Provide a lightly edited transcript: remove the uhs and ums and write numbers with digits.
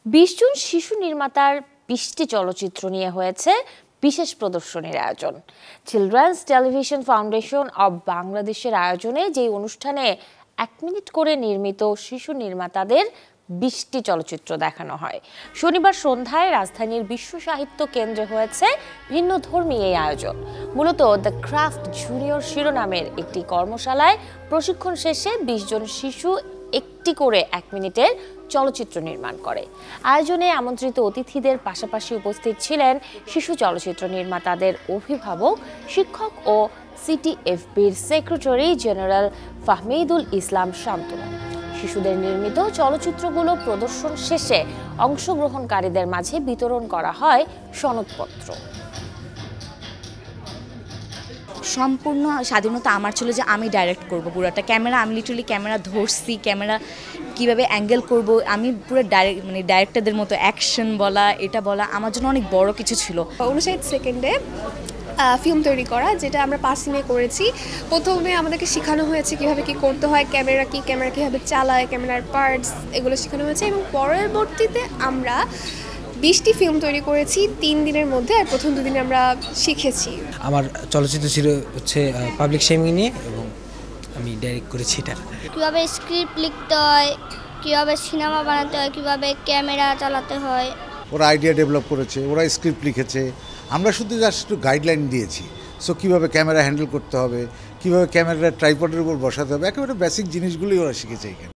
২০ জন শিশু নির্মাতার ২০টি চলচ্চিত্র নিয়ে হয়েছে বিশেষ প্রদর্শনীর আয়োজন। চিলড্রেন্স টেলিভিশন ফাউন্ডেশন অব বাংলাদেশের আয়োজনে যে অনুষ্ঠানে ১ মিনিট করে নির্মিত শিশু নির্মাতাদের ২০টি চলচ্চিত্র দেখানো হয়। শনিবার সন্ধ্যায় রাজধানীর বিশ্ব সাহিত্য কেন্দ্রে হয়েছে ভিন্নধর্মী এই আয়োজন। মূলত দ্য ক্রাফট জুনিয়র শিরোনামের একটি কর্মশালায় প্রশিক্ষণ শেষে ২০ জন শিশু একটি করে ১ মিনিটের চলচ্চিত্র নির্মাণ করে। আয়োজনে আমন্ত্রিত অতিথিদের পাশাপাশি উপস্থিত ছিলেন শিশু চলচ্চিত্র নির্মাতাদের অভিভাবক, শিক্ষক ও সিটিএফবির সেক্রেটারি জেনারেল ফাহমিদুল ইসলাম শান্তনু। শিশুদের নির্মিত চলচ্চিত্রগুলো প্রদর্শন শেষে অংশগ্রহণকারীদের মাঝে বিতরণ করা হয় সনদপত্র। সম্পূর্ণ স্বাধীনতা আমার ছিল যে আমি ডাইরেক্ট করব পুরোটা ক্যামেরা, আমি লিটারালি ক্যামেরা ধরছি, ক্যামেরা কিভাবে অ্যাঙ্গেল করব, আমি পুরো ডাইরেক্টরদের মতো অ্যাকশন বলা, এটা বলা আমার জন্য অনেক বড় কিছু ছিল। 59 সেকেন্ডে ফিল্ম তৈরি করা, যেটা আমরা 5 দিনে করেছি। প্রথমে আমাদেরকে শেখানো হয়েছে কীভাবে কী করতে হয়, ক্যামেরা কীভাবে চালায়, ক্যামেরার পার্টস, এগুলো শেখানো হয়েছে এবং পরবর্তীতে আমরা 20টি ফিল্ম তৈরি করেছি 3 দিনের মধ্যে, আর প্রথম 2 দিনে আমরা শিখেছি। আমার চলচ্চিত্র ছিল পাবলিক শেমিং নিয়ে এবং আমি ডাইরেক্ট করেছি এটা। কীভাবে স্ক্রিপ্ট লিখতে হয়, কীভাবে সিনেমা বানাতে হয়, কীভাবে ক্যামেরা চালাতে হয়। ওরা আইডিয়া ডেভেলপ করেছে, ওরা স্ক্রিপ্ট লিখেছে, আমরা শুধু জাস্ট একটু গাইডলাইন দিয়েছি। সো কীভাবে ক্যামেরা হ্যান্ডেল করতে হবে, কীভাবে ক্যামেরা ট্রাইপডের উপর বসাতে হবে, একেবারে বেসিক জিনিসগুলোই ওরা শিখেছে এখানে।